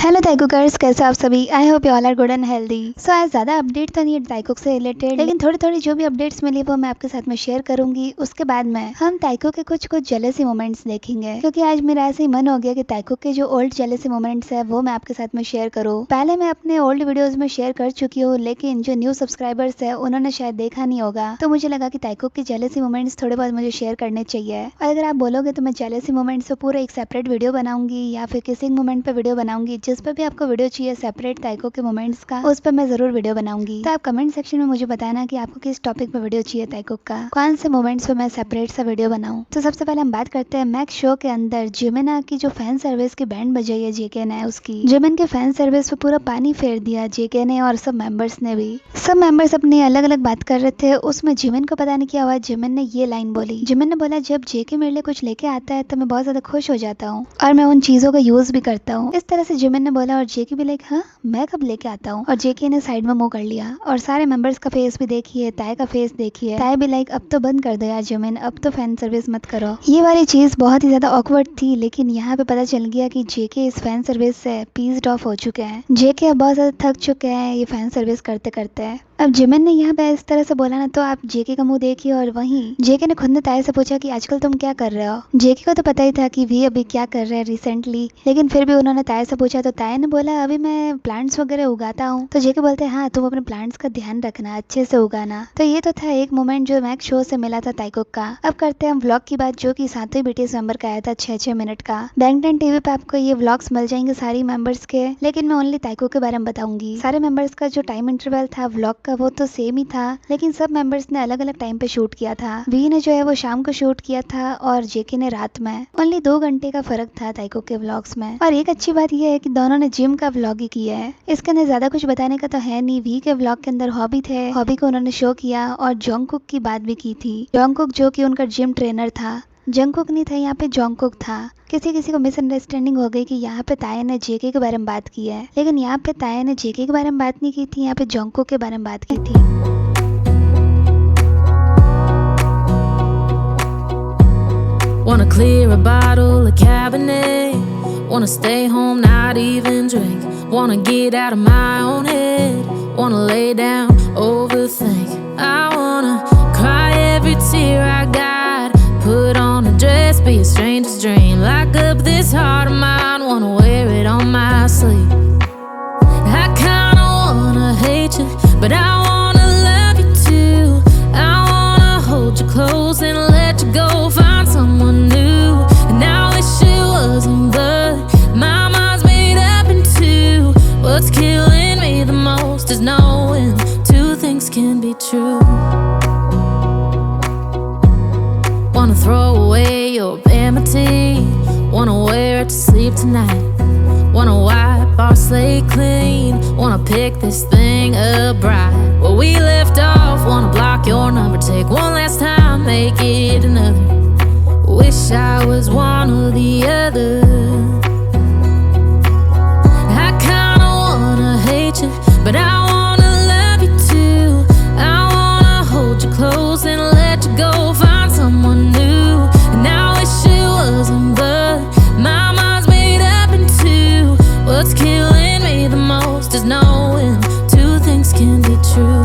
Hello ताइकुकर्स, कैसे आप सभी। I hope you all are good and healthy. So आज ज़्यादा अपडेट तो नहीं है ताइकुक से रिलेटेड, लेकिन थोड़ी थोड़ी जो भी अपडेट्स मिली वो मैं आपके साथ में शेयर करूंगी। उसके बाद में हम ताइकुक के कुछ जेलसी मोमेंट्स देखेंगे, क्योंकि आज मेरा ऐसे ही मन हो गया कि ताइकुक के जो ओल्ड जेलसी मोमेंट्स है वो मैं आपके साथ में शेयर करूँ। पहले मैं अपने ओल्ड वीडियोज में शेयर कर चुकी हूँ, लेकिन जो न्यू सब्सक्राइबर्स है उन्होंने शायद देखा नहीं होगा, तो मुझे लगा कि ताइकुक के जेलसी मोमेंट्स थोड़े बहुत मुझे शेयर करने चाहिए। और अगर आप बोलोगे तो मैं जेलसी मोमेंट्स पे पूरा एक सेपरेट वीडियो बनाऊंगी या फिर किसिंग मोमेंट पे वीडियो बनाऊंगी। जिस पर भी आपको वीडियो चाहिए सेपरेट ताइकुक के मोमेंट्स का, उस पर मैं जरूर वीडियो बनाऊंगी। तो आप कमेंट सेक्शन में मुझे बताना कि आपको किस टॉपिक पे वीडियो चाहिए ताइकुक का, कौन से मोमेंट्स पे मैं सेपरेट सा वीडियो बनाऊं। तो सबसे पहले हम बात करते हैं मैक्स शो के अंदर जिमिना की जो फैन सर्विस की बैंड बजाई है जेके ने, उसकी जिमिन के फैन सर्विस पे पूरा पानी फेर दिया जेके ने और सब मेंबर्स ने भी। सब मेंबर्स अपनी अलग अलग बात कर रहे थे, उसमें जिमिन को पता नहीं क्या हुआ, जिमिन ने ये लाइन बोली। जिमिन ने बोला, जब जेके मेरे लिए कुछ लेके आता है तो मैं बहुत ज्यादा खुश हो जाता हूँ और मैं उन चीजों का यूज भी करता हूँ। इस तरह से जिमिन ने बोला और जेके भी लाइक हाँ मैं कब लेके आता हूँ। और जेके ने साइड में मुंह कर लिया और सारे मेंबर्स का फेस भी देखिए, ताय का फेस देखिए। ताय भी लाइक अब तो बंद कर दो यार जिमिन, अब तो फैन सर्विस मत करो। ये वाली चीज बहुत ही ज्यादा ऑकवर्ड थी, लेकिन यहाँ पे पता चल गया कि जेके इस फैन सर्विस से पीस्ड ऑफ हो चुके हैं। जेके अब बहुत ज्यादा थक चुके हैं ये फैन सर्विस करते करते। अब जिमिन ने यहाँ पे इस तरह से बोला ना, तो आप जेके का मुंह देखिए। और वहीं जेके ने खुद ने ताय से पूछा कि आजकल तुम क्या कर रहे हो। जेके को तो पता ही था कि वी अभी क्या कर रहे हैं रिसेंटली, लेकिन फिर भी उन्होंने ताय से पूछा तो ताय ने बोला अभी मैं प्लांट्स वगैरह उगाता हूँ। तो जेके बोलते हैं हाँ तुम अपने प्लांट्स का ध्यान रखना, अच्छे से उगाना। तो ये तो था एक मोमेंट जो मैक्स शो से मिला था ताइकुक का। अब करते हैं हम व्लॉग की बात, जो कि 7वें बीटीएस मेंबर का आया था 6-6 मिनट का। बैंगटन टीवी पे आपको ये व्लॉग्स मिल जाएंगे सारी मेंबर्स के, लेकिन मैं ओनली ताइकुक के बारे में बताऊंगी। सारे मेंबर्स का जो टाइम इंटरवल था व्लॉग का वो तो सेम ही था, लेकिन सब मेंबर्स ने अलग अलग टाइम पे शूट किया था। वी ने जो है वो शाम को शूट किया था और जेके ने रात में। ओनली 2 घंटे का फर्क था ताइकुक के व्लॉग्स में। और एक अच्छी बात यह है कि दोनों ने जिम का व्लॉग ही किया है। इसके अंदर ज्यादा कुछ बताने का तो है नहीं। वी के व्लॉग के अंदर हॉबी थे, हॉबी को उन्होंने शो किया और जोंगकुक की बात भी की थी। जोंगकुक जो कि उनका जिम ट्रेनर था। जंगकुक नहीं था यहाँ पे, जोंगकुक था। किसी किसी को मिसअंडरस्टैंडिंग हो गई कि यहाँ पे ताया ने जेके के बारे में बात की है, लेकिन यहाँ पे ताया ने जेके के बारे में बात नहीं की थी, यहाँ पे जोंगकुक के बारे में बात की थी। Wanna clear a bottle of Cabernet, wanna stay home, not even drink, wanna get out of my own head, wanna lay down, overthink, I wanna cry every tear I got, put on a dress, be a stranger's dream, lock up this heart of mine, wanna wear it on my sleeve. I kinda wanna hate you, but I wanna love you too, I wanna hold you close and let you go, find someone new, and I wish it wasn't, but my mind's made up in two. What's killing me the most is knowing two things can be true. Wanna throw away your enmity, wanna wear it to sleep tonight, wanna wipe our slate clean, wanna pick this thing up right where we left off, wanna block your number, take one last time, make it another. Wish I was one or the other. I kinda wanna hate you, but I wanna love you too. I wanna hold you close and let you go, find someone new. And I wish it wasn't, but my mind's made up in two. What's killing me the most is knowing two things can be true.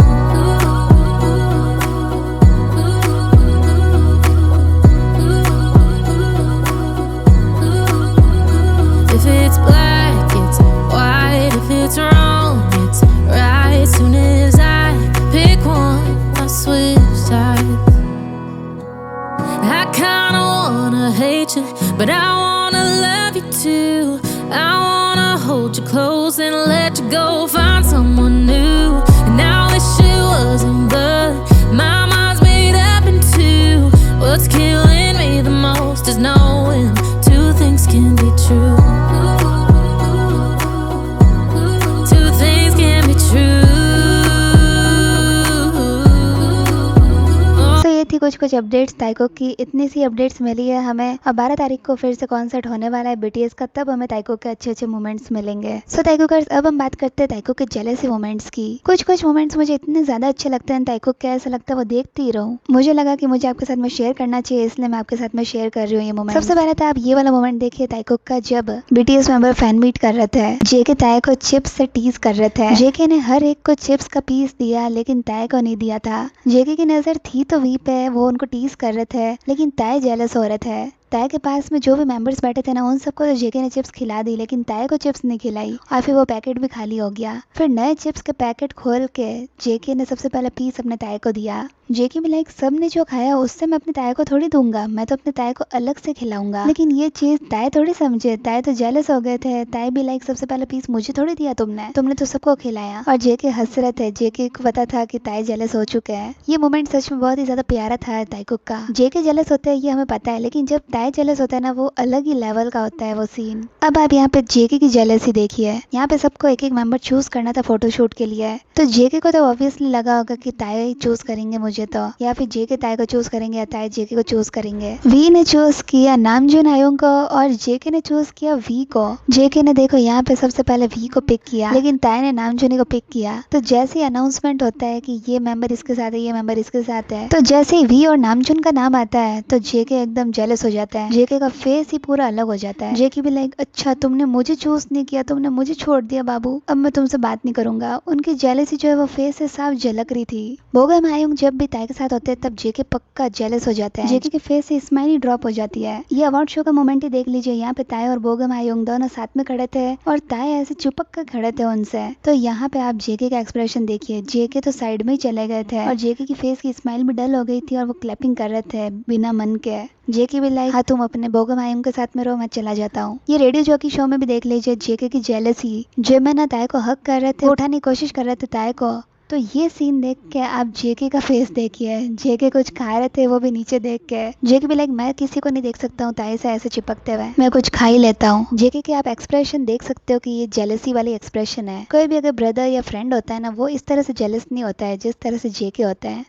कुछ updates ताइकुक की इतनी सी updates मिली है हमें। अब 12 तारीख को फिर से कॉन्सर्ट होने वाला है बीटीएस का, तब हमें ताइकुक के अच्छे मोमेंट्स मिलेंगे। सो ताइकुकर्स, अब हम बात करते हैं ताइकुक के जेलेसी मोमेंट्स की। कुछ मोमेंट्स मुझे इतने ज्यादा अच्छे लगते हैं ताइकुक के, ऐसा लगता है वो देखती ही रहूं। मुझे लगा कि मुझे आपके साथ में शेयर करना चाहिए, इसलिए मैं आपके साथ में शेयर कर रही हूँ ये मोमेंट। सबसे पहले तो आप ये वाला मोमेंट देखिए ताइकुक का, जब बीटीएस मेंबर फैन मीट कर रहे थे, जेके ताई को चिप्स से टीज कर रहे थे। जेके ने हर एक को चिप्स का पीस दिया लेकिन ताई को नहीं दिया था। जेके की नजर थी तो वी पे, वो उनको टीज कर रहे थे लेकिन ताई जेलस हो रहे थे। ताई के पास में जो भी मेंबर्स बैठे थे ना, उन सबको तो जेके ने चिप्स खिला दी लेकिन ताई को चिप्स नहीं खिलाई और फिर वो पैकेट भी खाली हो गया। फिर नए चिप्स के पैकेट खोल के जेके ने सबसे पहले पीस अपने ताई को दिया। जेके भी लाइक सब ने जो खाया उससे मैं अपने ताई को थोड़ी दूंगा, मैं तो अपने ताई को अलग से खिलाऊंगा। लेकिन ये चीज ताई थोड़ी समझे, ताई तो जेलस हो गए थे। ताई भी लाइक सबसे पहले पीस मुझे थोड़ी दिया तुमने तो सबको खिलाया। और जेके हंस रहे थे, जेके को पता था कि ताई जेलस हो चुके हैं। ये मोमेंट सच में बहुत ही ज्यादा प्यारा था ताइकुक का। जेके जेलस होते हैं ये हमें पता है, लेकिन जब ताई जेलस होता है ना, वो अलग ही लेवल का होता है वो सीन। अब आप यहाँ पे जेके की जेलसी देखिए। यहाँ पे सबको एक एक मेंबर चूज करना था फोटोशूट के लिए, तो जेके को तो ऑब्वियसली लगा होगा कि ताई चूज करेंगे मुझे, तो या फिर जेके ताई को चूज करेंगे या ताई जेके को चूज करेंगे। वी ने चूज किया नामजून आयोंग को और जेके ने चूज किया वी को। जेके ने देखो यहाँ पे सबसे पहले वी को पिक किया, लेकिन ताई ने नामजूनी को पिक किया। तो जैसे ही अनाउंसमेंट होता है कि ये मेंबर इसके साथ है, ये मेंबर इसके साथ है, तो जैसे ही वी और नामजून का नाम आता है तो जेके एकदम जेलस हो जाता है। जेके का फेस ही पूरा अलग हो जाता है। जेके भी लाइक अच्छा तुमने मुझे चूज नहीं किया, तुमने मुझे छोड़ दिया बाबू, अब मैं तुमसे बात नहीं करूंगा। उनकी जेलसी जो है वो फेस से साफ झलक रही थी। बोगम आयोंग जब भी ताई के साथ होते हैं तब जेके पक्का जेलस हो जाता है। जेके के फेस से स्माइल ही ड्रॉप हो जाती है। ये अवार्ड शो का मोमेंट ही देख लीजिए। यहाँ पे ताई और बोगम आयोंग दोनों साथ में खड़े थे और ताई ऐसे चिपक कर खड़े थे उनसे। तो यहाँ पे आप जेके का एक्सप्रेशन देखिए। जेके तो साइड में ही चले गए थे और जेके की फेस की स्माइल भी डल हो गई थी और वो क्लैपिंग कर रहे थे बिना मन के। जेके भी लाइक हाँ तुम अपने बोगम आयोंग के साथ में रहो, मैं चला जाता हूँ। ये रेडियो जॉकी शो में भी देख लीजिए जेके की जेलसी। जब मैं ना ताई को हक कर रहे थे, उठाने की कोशिश कर रहे थे ताई को, तो ये सीन देख के आप जेके का फेस देखिए। जेके कुछ खा रहे थे, वो भी नीचे देख के। जेके भी लाइक मैं किसी को नहीं देख सकता हूँ ताई से ऐसे चिपकते हुए, मैं कुछ खा ही लेता हूँ। जेके के आप एक्सप्रेशन देख सकते हो कि ये जेलसी वाली एक्सप्रेशन है। कोई भी अगर ब्रदर या फ्रेंड होता है ना, वो इस तरह से जेलस नहीं होता है जिस तरह से जेके होता है।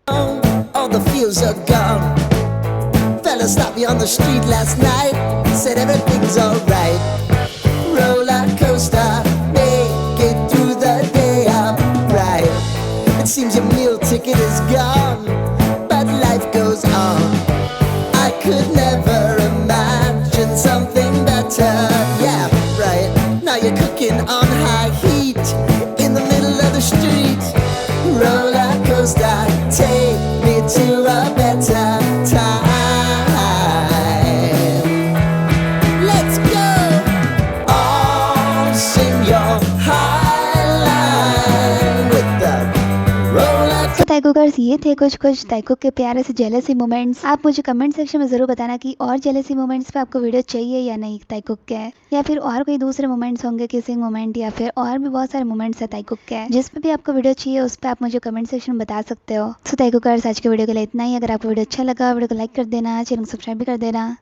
Fella stopped me on the street last night, said everything's alright. Roller coaster, make it through the day, I'm right. It seems your meal ticket is gone, but life goes on. I could never imagine something better. Yeah, right. Now you're cooking on high heat in the middle of the street. Roller coaster, take me to a better time. ताइकुकर्स, ये थे कुछ ताइकुक के प्यारे से jealousy moments. आप मुझे comment section में जरूर बताना कि और जेलसी मोमेंट्स पे आपको वीडियो चाहिए या नहीं ताइकुक के, या फिर और कोई दूसरे मोमेंट्स होंगे, किसिंग मोमेंट या फिर और भी बहुत सारे मोमेंट्स है ताइकुक के, जिस पे भी आपको वीडियो चाहिए उस पर आप मुझे कमेंट सेक्शन में बता सकते हो। सो ताइकुकर्स, आज के वीडियो के लिए इतना ही। अगर आपको वीडियो अच्छा लगा वीडियो को लाइक कर देना, चैनल को सब्सक्राइब भी कर देना।